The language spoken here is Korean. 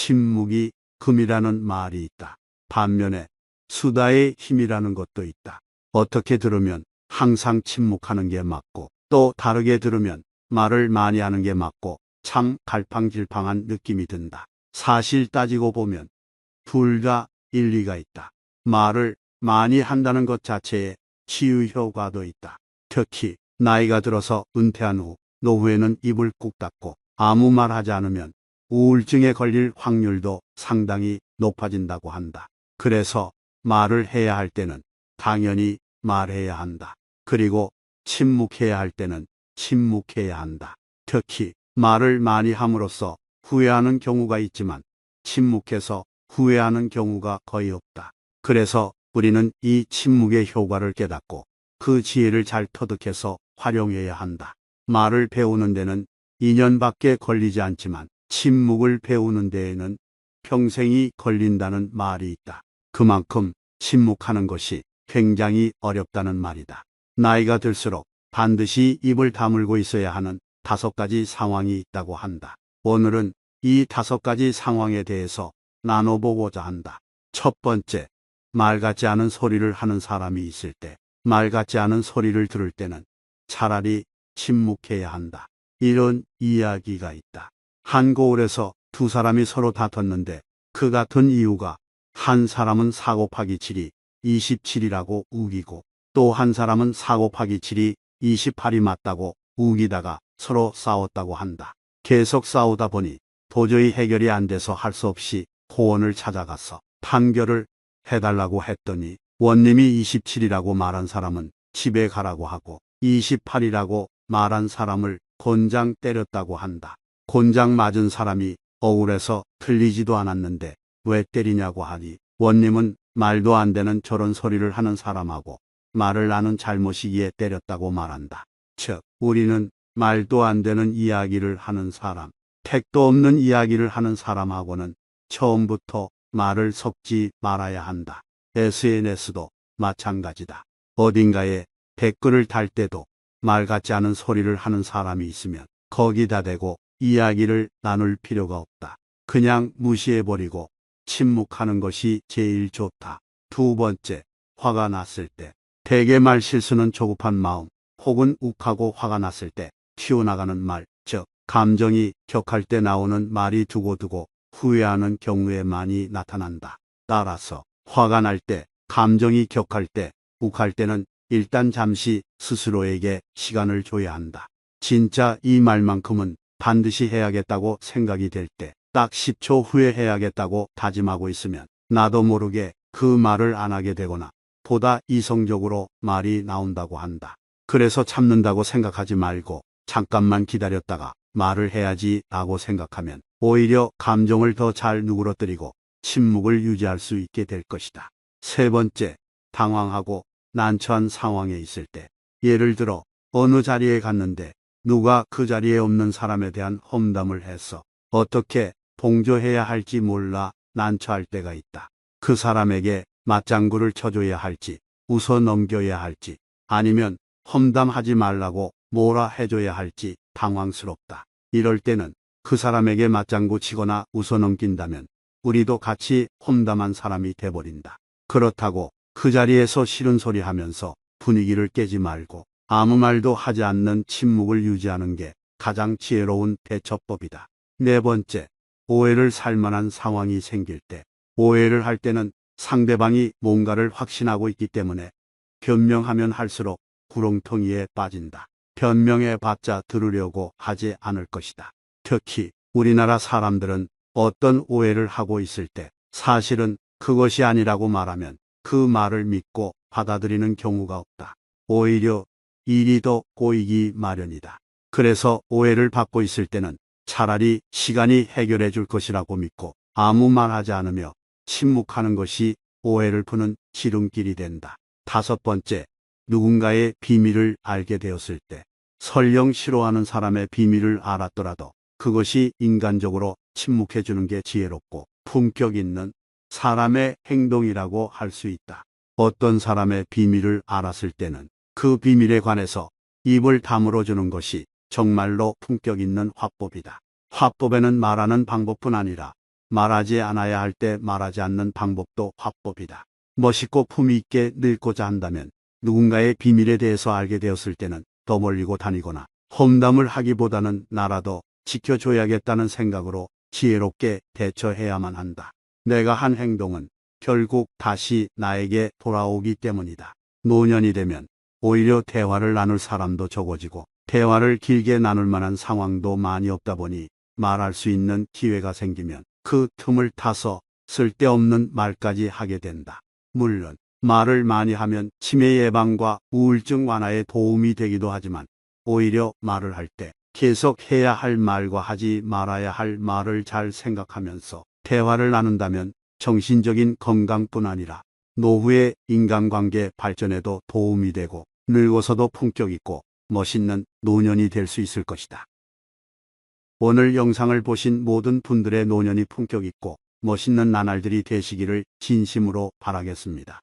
침묵이 금이라는 말이 있다. 반면에 수다의 힘이라는 것도 있다. 어떻게 들으면 항상 침묵하는 게 맞고, 또 다르게 들으면 말을 많이 하는 게 맞고, 참 갈팡질팡한 느낌이 든다. 사실 따지고 보면 둘 다 일리가 있다. 말을 많이 한다는 것 자체에 치유 효과도 있다. 특히 나이가 들어서 은퇴한 후 노후에는 입을 꾹 닫고 아무 말 하지 않으면 우울증에 걸릴 확률도 상당히 높아진다고 한다. 그래서 말을 해야 할 때는 당연히 말해야 한다. 그리고 침묵해야 할 때는 침묵해야 한다. 특히 말을 많이 함으로써 후회하는 경우가 있지만 침묵해서 후회하는 경우가 거의 없다. 그래서 우리는 이 침묵의 효과를 깨닫고 그 지혜를 잘 터득해서 활용해야 한다. 말을 배우는 데는 2년밖에 걸리지 않지만 침묵을 배우는 데에는 평생이 걸린다는 말이 있다. 그만큼 침묵하는 것이 굉장히 어렵다는 말이다. 나이가 들수록 반드시 입을 다물고 있어야 하는 5가지 상황이 있다고 한다. 오늘은 이 5가지 상황에 대해서 나눠보고자 한다. 첫 번째, 말 같지 않은 소리를 하는 사람이 있을 때, 말 같지 않은 소리를 들을 때는 차라리 침묵해야 한다. 이런 이야기가 있다. 한 고을에서 두 사람이 서로 다퉜는데 그 같은 이유가 한 사람은 4 곱하기 7이 27이라고 우기고 또 한 사람은 4 곱하기 7이 28이 맞다고 우기다가 서로 싸웠다고 한다. 계속 싸우다 보니 도저히 해결이 안 돼서 할 수 없이 호원을 찾아가서 판결을 해달라고 했더니 원님이 27이라고 말한 사람은 집에 가라고 하고 28이라고 말한 사람을 곤장 때렸다고 한다. 곤장 맞은 사람이 억울해서 틀리지도 않았는데 왜 때리냐고 하니 원님은 말도 안 되는 저런 소리를 하는 사람하고 말을 아는 잘못이기에 때렸다고 말한다. 즉, 우리는 말도 안 되는 이야기를 하는 사람, 택도 없는 이야기를 하는 사람하고는 처음부터 말을 섞지 말아야 한다. SNS도 마찬가지다. 어딘가에 댓글을 달 때도 말 같지 않은 소리를 하는 사람이 있으면 거기다 대고 이야기를 나눌 필요가 없다. 그냥 무시해버리고 침묵하는 것이 제일 좋다. 두 번째, 화가 났을 때. 대개 말 실수는 조급한 마음 혹은 욱하고 화가 났을 때 튀어나가는 말, 즉 감정이 격할 때 나오는 말이 두고두고 후회하는 경우에 많이 나타난다. 따라서 화가 날 때, 감정이 격할 때, 욱할 때는 일단 잠시 스스로에게 시간을 줘야 한다. 진짜 이 말만큼은 반드시 해야겠다고 생각이 될 때, 딱 10초 후에 해야겠다고 다짐하고 있으면 나도 모르게 그 말을 안 하게 되거나 보다 이성적으로 말이 나온다고 한다. 그래서 참는다고 생각하지 말고 잠깐만 기다렸다가 말을 해야지 라고 생각하면 오히려 감정을 더 잘 누그러뜨리고 침묵을 유지할 수 있게 될 것이다. 세 번째, 당황하고 난처한 상황에 있을 때. 예를 들어 어느 자리에 갔는데 누가 그 자리에 없는 사람에 대한 험담을 했어. 어떻게 동조해야 할지 몰라 난처할 때가 있다. 그 사람에게 맞장구를 쳐줘야 할지, 웃어 넘겨야 할지, 아니면 험담하지 말라고 뭐라 해줘야 할지 당황스럽다. 이럴 때는 그 사람에게 맞장구 치거나 웃어 넘긴다면 우리도 같이 험담한 사람이 돼버린다. 그렇다고 그 자리에서 싫은 소리 하면서 분위기를 깨지 말고 아무 말도 하지 않는 침묵을 유지하는 게 가장 지혜로운 대처법이다. 네 번째, 오해를 살 만한 상황이 생길 때. 오해를 할 때는 상대방이 뭔가를 확신하고 있기 때문에 변명하면 할수록 구렁텅이에 빠진다. 변명해봤자 들으려고 하지 않을 것이다. 특히 우리나라 사람들은 어떤 오해를 하고 있을 때 사실은 그것이 아니라고 말하면 그 말을 믿고 받아들이는 경우가 없다. 오히려 일이 더 꼬이기 마련이다. 그래서 오해를 받고 있을 때는 차라리 시간이 해결해 줄 것이라고 믿고 아무 말 하지 않으며 침묵하는 것이 오해를 푸는 지름길이 된다. 다섯 번째, 누군가의 비밀을 알게 되었을 때. 설령 싫어하는 사람의 비밀을 알았더라도 그것이 인간적으로 침묵해 주는 게 지혜롭고 품격 있는 사람의 행동이라고 할 수 있다. 어떤 사람의 비밀을 알았을 때는 그 비밀에 관해서 입을 다물어 주는 것이 정말로 품격 있는 화법이다. 화법에는 말하는 방법뿐 아니라 말하지 않아야 할 때 말하지 않는 방법도 화법이다. 멋있고 품위 있게 늙고자 한다면 누군가의 비밀에 대해서 알게 되었을 때는 더 멀리고 다니거나 험담을 하기보다는 나라도 지켜줘야겠다는 생각으로 지혜롭게 대처해야만 한다. 내가 한 행동은 결국 다시 나에게 돌아오기 때문이다. 노년이 되면 오히려 대화를 나눌 사람도 적어지고 대화를 길게 나눌 만한 상황도 많이 없다 보니 말할 수 있는 기회가 생기면 그 틈을 타서 쓸데없는 말까지 하게 된다. 물론 말을 많이 하면 치매 예방과 우울증 완화에 도움이 되기도 하지만 오히려 말을 할 때 계속 해야 할 말과 하지 말아야 할 말을 잘 생각하면서 대화를 나눈다면 정신적인 건강뿐 아니라 노후의 인간관계 발전에도 도움이 되고 늙어서도 품격 있고 멋있는 노년이 될 수 있을 것이다. 오늘 영상을 보신 모든 분들의 노년이 품격 있고 멋있는 나날들이 되시기를 진심으로 바라겠습니다.